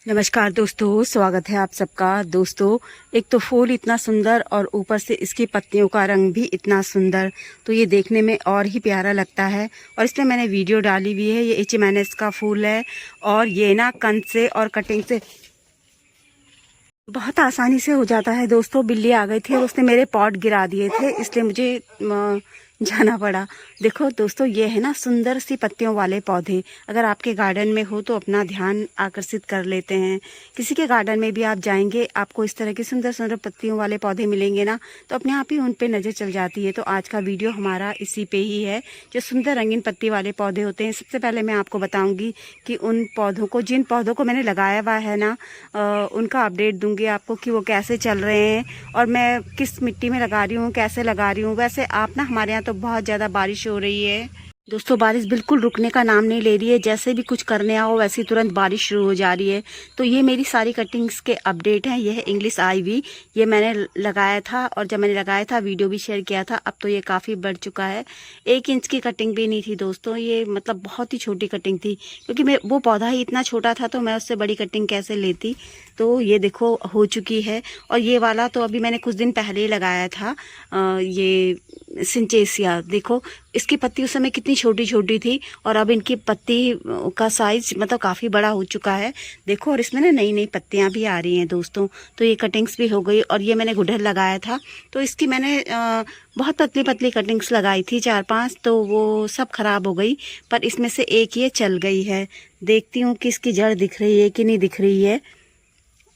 नमस्कार दोस्तों, स्वागत है आप सबका। दोस्तों, एक तो फूल इतना सुंदर और ऊपर से इसकी पत्तियों का रंग भी इतना सुंदर, तो ये देखने में और ही प्यारा लगता है। और इसमें मैंने वीडियो डाली हुई है। ये एचिमेनस का फूल है और ये ना कंद से और कटिंग से बहुत आसानी से हो जाता है। दोस्तों, बिल्ली आ गई थी और उसने मेरे पॉट गिरा दिए थे, इसलिए मुझे जाना पड़ा। देखो दोस्तों, ये है ना सुंदर सी पत्तियों वाले पौधे। अगर आपके गार्डन में हो तो अपना ध्यान आकर्षित कर लेते हैं। किसी के गार्डन में भी आप जाएंगे, आपको इस तरह के सुंदर सुंदर पत्तियों वाले पौधे मिलेंगे ना, तो अपने आप ही उन पे नज़र चल जाती है। तो आज का वीडियो हमारा इसी पे ही है, जो सुंदर रंगीन पत्ती वाले पौधे होते हैं। सबसे पहले मैं आपको बताऊँगी कि उन पौधों को, जिन पौधों को मैंने लगाया हुआ है ना, उनका अपडेट दूंगी आपको कि वो कैसे चल रहे हैं और मैं किस मिट्टी में लगा रही हूँ, कैसे लगा रही हूँ। वैसे आप ना, हमारे यहाँ तो बहुत ज़्यादा बारिश हो रही है दोस्तों। बारिश बिल्कुल रुकने का नाम नहीं ले रही है। जैसे भी कुछ करने आओ वैसे ही तुरंत बारिश शुरू हो जा रही है। तो ये मेरी सारी कटिंग्स के अपडेट हैं। ये है इंग्लिश आईवी, ये मैंने लगाया था और जब मैंने लगाया था वीडियो भी शेयर किया था। अब तो ये काफ़ी बढ़ चुका है। 1 इंच की कटिंग भी नहीं थी दोस्तों, ये मतलब बहुत ही छोटी कटिंग थी, क्योंकि वो पौधा ही इतना छोटा था तो मैं उससे बड़ी कटिंग कैसे लेती। तो ये देखो हो चुकी है। और ये वाला तो अभी मैंने कुछ दिन पहले ही लगाया था। ये सिंचेसिया, देखो इसकी पत्ती उस समय कितनी छोटी छोटी थी और अब इनकी पत्ती का साइज मतलब काफ़ी बड़ा हो चुका है। देखो, और इसमें ना नई नई पत्तियां भी आ रही हैं दोस्तों। तो ये कटिंग्स भी हो गई। और ये मैंने गुड़हल लगाया था, तो इसकी मैंने बहुत पतली पतली कटिंग्स लगाई थी 4-5, तो वो सब खराब हो गई। पर इसमें से एक ये चल गई है। देखती हूँ कि इसकी जड़ दिख रही है कि नहीं दिख रही है।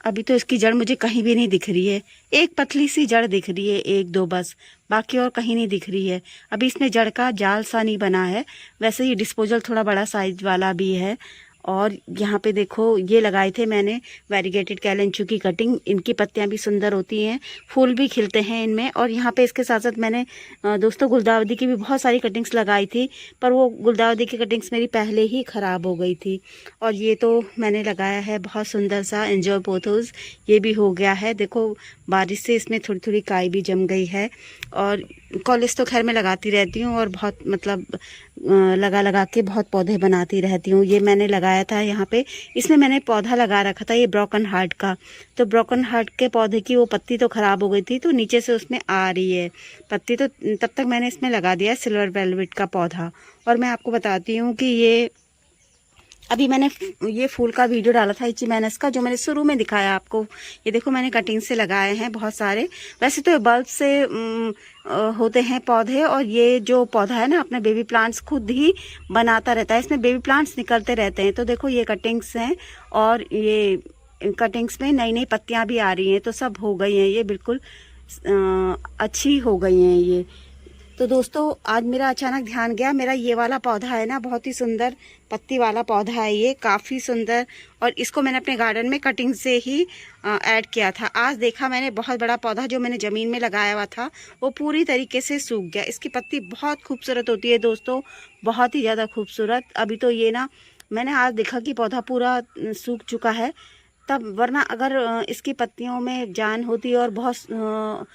अभी तो इसकी जड़ मुझे कहीं भी नहीं दिख रही है। एक पतली सी जड़ दिख रही है, 1-2 बस, बाकी और कहीं नहीं दिख रही है। अभी इसमें जड़ का जाल सा नहीं बना है। वैसे ये डिस्पोजल थोड़ा बड़ा साइज वाला भी है। और यहाँ पे देखो, ये लगाए थे मैंने वैरीगेटेड कैलेंचू की कटिंग। इनकी पत्तियां भी सुंदर होती हैं, फूल भी खिलते हैं इनमें। और यहाँ पे इसके साथ साथ मैंने दोस्तों गुलदाउदी की भी बहुत सारी कटिंग्स लगाई थी, पर वो गुलदाउदी की कटिंग्स मेरी पहले ही ख़राब हो गई थी। और ये तो मैंने लगाया है बहुत सुंदर सा एंजॉय पोथोस, ये भी हो गया है। देखो, बारिश से इसमें थोड़ी थोड़ी काई भी जम गई है। और कॉलेज तो खैर मैं लगाती रहती हूँ और बहुत मतलब लगा लगा के बहुत पौधे बनाती रहती हूँ। ये मैंने लगाया था यहाँ पे, इसमें मैंने पौधा लगा रखा था ये ब्रोकन हार्ट का। तो ब्रोकन हार्ट के पौधे की वो पत्ती तो ख़राब हो गई थी, तो नीचे से उसमें आ रही है पत्ती। तो तब तक मैंने इसमें लगा दिया सिल्वर वेलवेट का पौधा। और मैं आपको बताती हूँ कि ये अभी मैंने ये फूल का वीडियो डाला था एचिमेनस का, जो मैंने शुरू में दिखाया आपको। ये देखो, मैंने कटिंग से लगाए हैं बहुत सारे। वैसे तो ये बल्ब से होते हैं पौधे, और ये जो पौधा है ना, अपने बेबी प्लांट्स खुद ही बनाता रहता है। इसमें बेबी प्लांट्स निकलते रहते हैं। तो देखो, ये कटिंग्स हैं और ये कटिंग्स में नई नई पत्तियां भी आ रही हैं। तो सब हो गई हैं, ये बिल्कुल अच्छी हो गई हैं ये। तो दोस्तों, आज मेरा अचानक ध्यान गया, मेरा ये वाला पौधा है ना, बहुत ही सुंदर पत्ती वाला पौधा है ये, काफ़ी सुंदर। और इसको मैंने अपने गार्डन में कटिंग से ही ऐड किया था। आज देखा मैंने, बहुत बड़ा पौधा जो मैंने ज़मीन में लगाया हुआ था वो पूरी तरीके से सूख गया। इसकी पत्ती बहुत खूबसूरत होती है दोस्तों, बहुत ही ज़्यादा खूबसूरत। अभी तो ये ना, मैंने आज देखा कि पौधा पूरा सूख चुका है तब, वरना अगर इसकी पत्तियों में जान होती और बहुत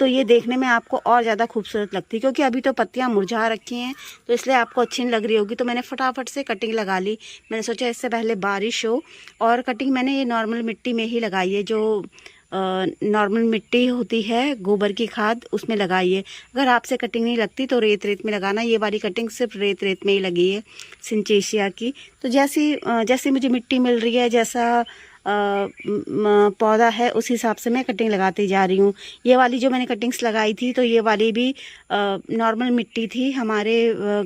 तो ये देखने में आपको और ज़्यादा खूबसूरत लगती, क्योंकि अभी तो पत्तियां मुरझा रखी हैं, तो इसलिए आपको अच्छी नहीं लग रही होगी। तो मैंने फटाफट से कटिंग लगा ली। मैंने सोचा इससे पहले बारिश हो। और कटिंग मैंने ये नॉर्मल मिट्टी में ही लगाई है, जो नॉर्मल मिट्टी होती है, गोबर की खाद, उसमें लगाई है। अगर आपसे कटिंग नहीं लगती तो रेत रेत में लगाना। ये वाली कटिंग सिर्फ रेत रेत में ही लगी है, सिंचेसिया की। तो जैसी मुझे मिट्टी मिल रही है, जैसा पौधा है, उस हिसाब से मैं कटिंग लगाती जा रही हूँ। ये वाली जो मैंने कटिंग्स लगाई थी, तो ये वाली भी नॉर्मल मिट्टी थी हमारे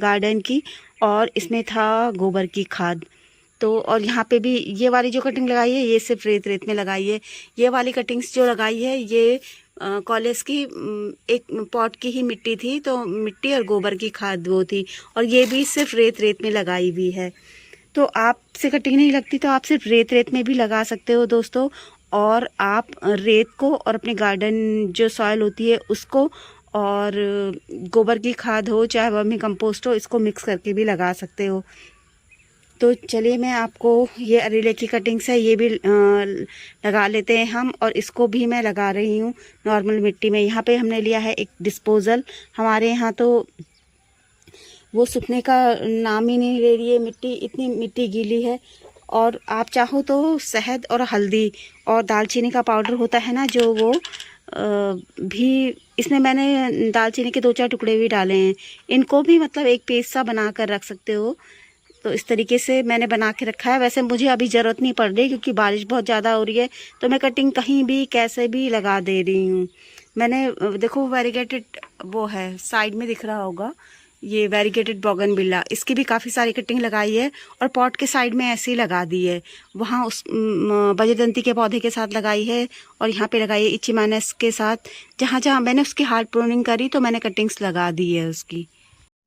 गार्डन की, और इसमें था गोबर की खाद। तो और यहाँ पे भी ये वाली जो कटिंग लगाई है, ये सिर्फ रेत रेत में लगाई है। ये वाली कटिंग्स जो लगाई है, ये कॉलेज की एक पॉट की ही मिट्टी थी, तो मिट्टी और गोबर की खाद वो थी। और ये भी सिर्फ रेत रेत में लगाई हुई है। तो आपसे कटिंग नहीं लगती तो आप सिर्फ रेत रेत में भी लगा सकते हो दोस्तों। और आप रेत को और अपने गार्डन जो सॉइल होती है उसको, और गोबर की खाद हो चाहे वर्मी कंपोस्ट हो, इसको मिक्स करके भी लगा सकते हो। तो चलिए, मैं आपको ये अरेले की कटिंग्स है, ये भी लगा लेते हैं हम। और इसको भी मैं लगा रही हूँ नॉर्मल मिट्टी में। यहाँ पे हमने लिया है एक डिस्पोजल। हमारे यहाँ तो वो सूखने का नाम ही नहीं ले रही है मिट्टी, इतनी मिट्टी गीली है। और आप चाहो तो शहद और हल्दी और दालचीनी का पाउडर होता है ना जो, वो भी इसमें मैंने दालचीनी के 2-4 टुकड़े भी डाले हैं। इनको भी मतलब एक पेस्ट सा बना कर रख सकते हो। तो इस तरीके से मैंने बना के रखा है। वैसे मुझे अभी ज़रूरत नहीं पड़ रही क्योंकि बारिश बहुत ज़्यादा हो रही है, तो मैं कटिंग कहीं भी कैसे भी लगा दे रही हूँ। मैंने देखो वेरीगेटेड वो है, साइड में दिख रहा होगा, ये वेरीगेटेड बोगनविला, इसकी भी काफ़ी सारी कटिंग लगाई है और पॉट के साइड में ऐसे ही लगा दी है। वहाँ उस बजरदंती के पौधे के साथ लगाई है और यहाँ पे लगाई है इचिमानस के साथ। जहाँ जहाँ मैंने उसकी हार्ड प्रूनिंग करी तो मैंने कटिंग्स लगा दी है उसकी।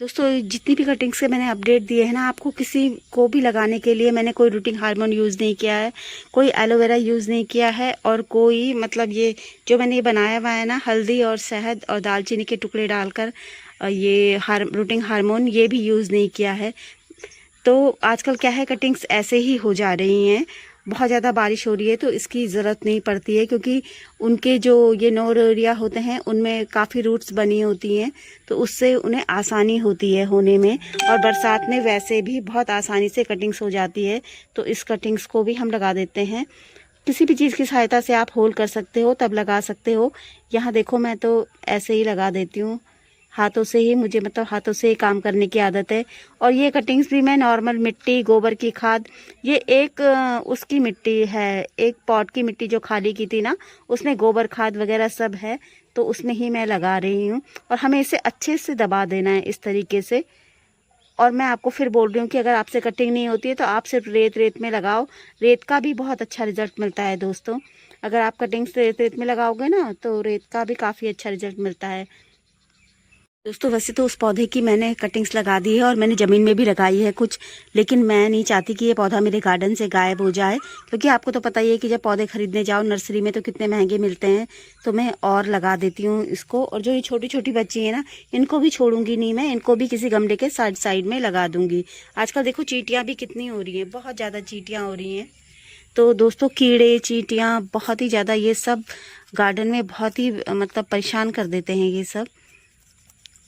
दोस्तों जितनी भी कटिंग्स के मैंने अपडेट दिए हैं ना, आपको किसी को भी लगाने के लिए मैंने कोई रूटिंग हार्मोन यूज़ नहीं किया है, कोई एलोवेरा यूज़ नहीं किया है, और कोई मतलब ये जो मैंने ये बनाया हुआ है ना, हल्दी और शहद और दालचीनी के टुकड़े डालकर ये रूटिंग हार्मोन ये भी यूज़ नहीं किया है। तो आजकल क्या है, कटिंग्स ऐसे ही हो जा रही हैं। बहुत ज़्यादा बारिश हो रही है तो इसकी ज़रूरत नहीं पड़ती है, क्योंकि उनके जो ये नोर एरिया होते हैं उनमें काफ़ी रूट्स बनी होती हैं, तो उससे उन्हें आसानी होती है होने में। और बरसात में वैसे भी बहुत आसानी से कटिंग्स हो जाती है, तो इस कटिंग्स को भी हम लगा देते हैं। किसी भी चीज़ की सहायता से आप होल्ड कर सकते हो, तब लगा सकते हो। यहाँ देखो मैं तो ऐसे ही लगा देती हूँ, हाथों से ही, मुझे मतलब हाथों से ही काम करने की आदत है। और ये कटिंग्स भी मैं नॉर्मल मिट्टी, गोबर की खाद, ये एक उसकी मिट्टी है, एक पॉट की मिट्टी जो खाली की थी ना, उसमें गोबर खाद वगैरह सब है, तो उसमें ही मैं लगा रही हूँ। और हमें इसे अच्छे से दबा देना है इस तरीके से। और मैं आपको फिर बोल रही हूँ कि अगर आपसे कटिंग नहीं होती है तो आप सिर्फ रेत रेत में लगाओ, रेत का भी बहुत अच्छा रिजल्ट मिलता है दोस्तों। अगर आप कटिंग्स रेत रेत में लगाओगे ना तो रेत का भी काफ़ी अच्छा रिजल्ट मिलता है। दोस्तों वैसे तो उस पौधे की मैंने कटिंग्स लगा दी है और मैंने ज़मीन में भी लगाई है कुछ, लेकिन मैं नहीं चाहती कि ये पौधा मेरे गार्डन से गायब हो जाए, क्योंकि आपको तो पता ही है कि जब पौधे खरीदने जाओ नर्सरी में तो कितने महंगे मिलते हैं। तो मैं और लगा देती हूँ इसको। और जो ये छोटी छोटी बच्ची है ना, इनको भी छोड़ूंगी नहीं मैं, इनको भी किसी गमले के साइड साइड में लगा दूंगी। आजकल देखो चींटियाँ भी कितनी हो रही हैं, बहुत ज़्यादा चींटियाँ हो रही हैं। तो दोस्तों कीड़े चींटियाँ बहुत ही ज़्यादा, ये सब गार्डन में बहुत ही मतलब परेशान कर देते हैं ये सब।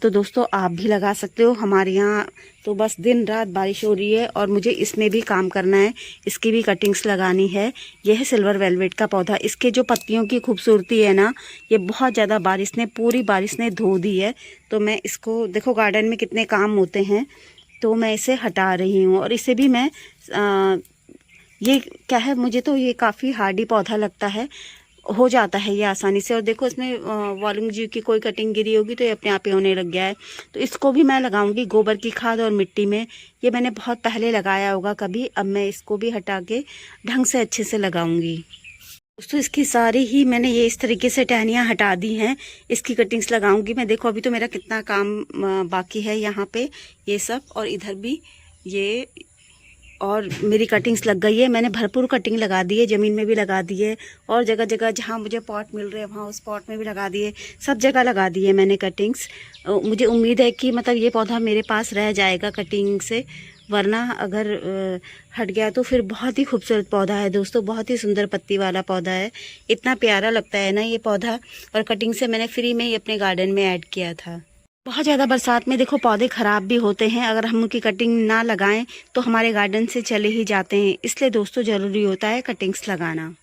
तो दोस्तों आप भी लगा सकते हो। हमारे यहाँ तो बस दिन रात बारिश हो रही है और मुझे इसमें भी काम करना है, इसकी भी कटिंग्स लगानी है। यह है सिल्वर वेलवेट का पौधा। इसके जो पत्तियों की खूबसूरती है ना, ये बहुत ज़्यादा पूरी बारिश ने धो दी है। तो मैं इसको देखो, गार्डन में कितने काम होते हैं, तो मैं इसे हटा रही हूँ। और इसे भी मैं ये क्या है, मुझे तो ये काफ़ी हार्डी पौधा लगता है, हो जाता है ये आसानी से। और देखो इसमें वॉल्यूम जी की कोई कटिंग गिरी होगी तो ये अपने आप ही होने लग गया है। तो इसको भी मैं लगाऊंगी गोबर की खाद और मिट्टी में। ये मैंने बहुत पहले लगाया होगा कभी, अब मैं इसको भी हटा के ढंग से अच्छे से लगाऊंगी। दोस्तों इसकी सारी ही मैंने ये इस तरीके से टहनियाँ हटा दी हैं, इसकी कटिंग्स लगाऊंगी मैं। देखो अभी तो मेरा कितना काम बाकी है यहाँ पे, ये सब, और इधर भी ये, और मेरी कटिंग्स लग गई है। मैंने भरपूर कटिंग लगा दी है, ज़मीन में भी लगा दी है, और जगह जगह जहाँ मुझे पॉट मिल रहे हैं वहाँ उस पॉट में भी लगा दिए, सब जगह लगा दी है मैंने कटिंग्स। मुझे उम्मीद है कि मतलब ये पौधा मेरे पास रह जाएगा कटिंग से, वरना अगर हट गया तो फिर बहुत ही खूबसूरत पौधा है दोस्तों, बहुत ही सुंदर पत्ती वाला पौधा है। इतना प्यारा लगता है ना ये पौधा, और कटिंग से मैंने फ्री में ही अपने गार्डन में ऐड किया था। बहुत ज़्यादा बरसात में देखो पौधे ख़राब भी होते हैं, अगर हम उनकी कटिंग ना लगाएं तो हमारे गार्डन से चले ही जाते हैं। इसलिए दोस्तों ज़रूरी होता है कटिंग्स लगाना।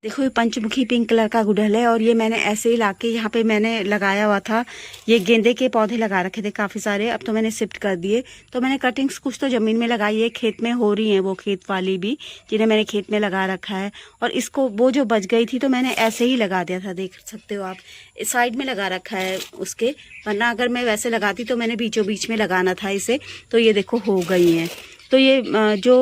देखो ये पंचमुखी पिंक कलर का गुड़हल है, और ये मैंने ऐसे ही लाके यहाँ पे मैंने लगाया हुआ था। ये गेंदे के पौधे लगा रखे थे काफ़ी सारे, अब तो मैंने शिफ्ट कर दिए। तो मैंने कटिंग्स कुछ तो ज़मीन में लगाई है, खेत में हो रही हैं वो खेत वाली भी, जिन्हें मैंने खेत में लगा रखा है। और इसको वो जो बच गई थी तो मैंने ऐसे ही लगा दिया था, देख सकते हो आप, साइड में लगा रखा है उसके, वरना अगर मैं वैसे लगाती तो मैंने बीचों बीच में लगाना था इसे। तो ये देखो हो गई हैं। तो ये जो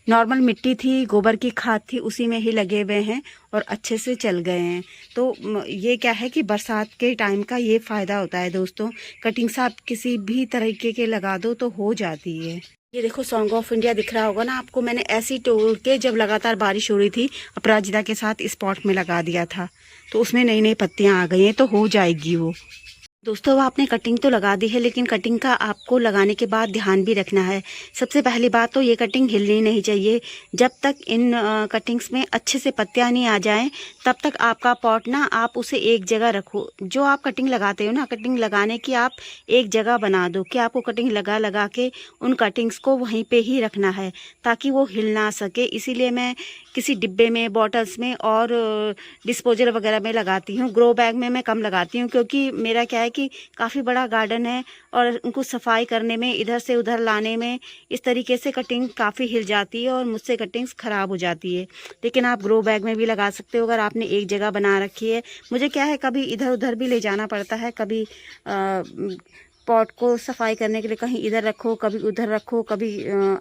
नॉर्मल मिट्टी थी, गोबर की खाद थी, उसी में ही लगे हुए हैं और अच्छे से चल गए हैं। तो ये क्या है कि बरसात के टाइम का ये फ़ायदा होता है दोस्तों, कटिंग्स आप किसी भी तरीके के लगा दो तो हो जाती है। ये देखो सॉन्ग ऑफ इंडिया दिख रहा होगा ना आपको, मैंने ऐसी तोड़ के जब लगातार बारिश हो रही थी अपराजिता के साथ इस पॉट में लगा दिया था, तो उसमें नई नई पत्तियाँ आ गई हैं, तो हो जाएगी वो। दोस्तों आपने कटिंग तो लगा दी है, लेकिन कटिंग का आपको लगाने के बाद ध्यान भी रखना है। सबसे पहली बात तो ये कटिंग हिलनी नहीं चाहिए। जब तक इन कटिंग्स में अच्छे से पत्तियां नहीं आ जाएं, तब तक आपका पॉट ना आप उसे एक जगह रखो। जो आप कटिंग लगाते हो ना, कटिंग लगाने की आप एक जगह बना दो कि आपको कटिंग लगा लगा के उन कटिंग्स को वहीं पर ही रखना है, ताकि वो हिल ना सके। इसीलिए मैं किसी डिब्बे में, बॉटल्स में और डिस्पोजल वगैरह में लगाती हूँ। ग्रो बैग में मैं कम लगाती हूँ, क्योंकि मेरा क्या है कि काफ़ी बड़ा गार्डन है और उनको सफाई करने में, इधर से उधर लाने में इस तरीके से कटिंग काफ़ी हिल जाती है और मुझसे कटिंग्स ख़राब हो जाती है। लेकिन आप ग्रो बैग में भी लगा सकते हो अगर आपने एक जगह बना रखी है। मुझे क्या है, कभी इधर उधर भी ले जाना पड़ता है, कभी पॉट को सफाई करने के लिए कहीं इधर रखो, कभी उधर रखो, कभी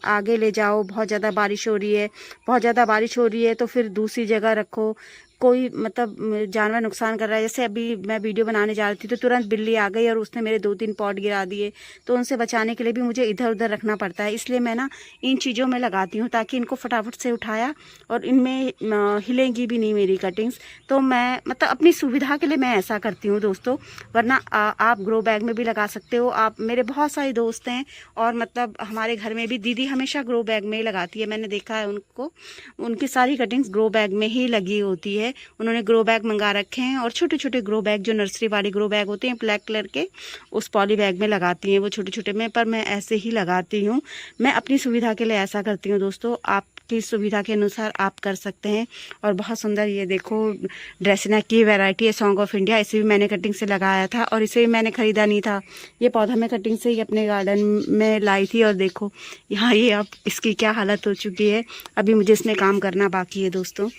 आगे ले जाओ। बहुत ज़्यादा बारिश हो रही है, बहुत ज़्यादा बारिश हो रही है तो फिर दूसरी जगह रखो। कोई मतलब जानवर नुकसान कर रहा है, जैसे अभी मैं वीडियो बनाने जा रही थी तो तुरंत बिल्ली आ गई और उसने मेरे 2-3 पॉट गिरा दिए। तो उनसे बचाने के लिए भी मुझे इधर उधर रखना पड़ता है। इसलिए मैं ना इन चीज़ों में लगाती हूँ, ताकि इनको फटाफट से उठाया और इनमें हिलेंगी भी नहीं मेरी कटिंग्स। तो मैं मतलब अपनी सुविधा के लिए मैं ऐसा करती हूँ दोस्तों। वरना आप ग्रो बैग में भी लगा सकते हो। आप मेरे बहुत सारे दोस्त हैं और मतलब हमारे घर में भी दीदी हमेशा ग्रो बैग में ही लगाती है। मैंने देखा है उनको, उनकी सारी कटिंग्स ग्रो बैग में ही लगी होती है। उन्होंने ग्रो बैग मंगा रखे हैं और छोटे छोटे ग्रो बैग, जो नर्सरी वाले ग्रो बैग होते हैं ब्लैक कलर के, उस पॉली बैग में लगाती हैं वो छोटे छोटे में। पर मैं ऐसे ही लगाती हूँ, मैं अपनी सुविधा के लिए ऐसा करती हूँ दोस्तों। आपकी सुविधा के अनुसार आप कर सकते हैं। और बहुत सुंदर ये देखो ड्रेसिना की वैरायटी है, सॉन्ग ऑफ इंडिया। इसे भी मैंने कटिंग से लगाया था और इसे भी मैंने ख़रीदा नहीं था। ये पौधा मैं कटिंग से ही अपने गार्डन में लाई थी और देखो यहाँ ये अब इसकी क्या हालत हो चुकी है। अभी मुझे इसमें काम करना बाकी है दोस्तों।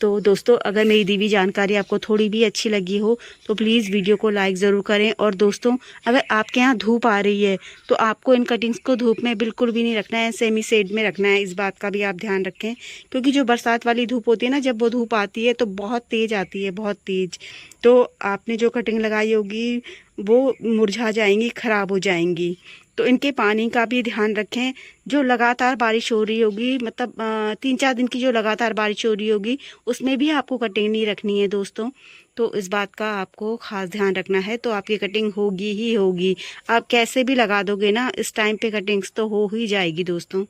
तो दोस्तों अगर मेरी दी हुई जानकारी आपको थोड़ी भी अच्छी लगी हो तो प्लीज़ वीडियो को लाइक ज़रूर करें। और दोस्तों अगर आपके यहाँ धूप आ रही है तो आपको इन कटिंग्स को धूप में बिल्कुल भी नहीं रखना है, सेमी शेड में रखना है। इस बात का भी आप ध्यान रखें, क्योंकि जो बरसात वाली धूप होती है ना, जब वो धूप आती है तो बहुत तेज़ आती है, बहुत तेज़। तो आपने जो कटिंग लगाई होगी वो मुरझा जाएंगी, ख़राब हो जाएंगी। तो इनके पानी का भी ध्यान रखें। जो लगातार बारिश हो रही होगी, मतलब 3-4 दिन की जो लगातार बारिश हो रही होगी, उसमें भी आपको कटिंग नहीं रखनी है दोस्तों। तो इस बात का आपको ख़ास ध्यान रखना है, तो आपकी कटिंग होगी ही होगी। आप कैसे भी लगा दोगे ना, इस टाइम पे कटिंग्स तो हो ही जाएगी दोस्तों।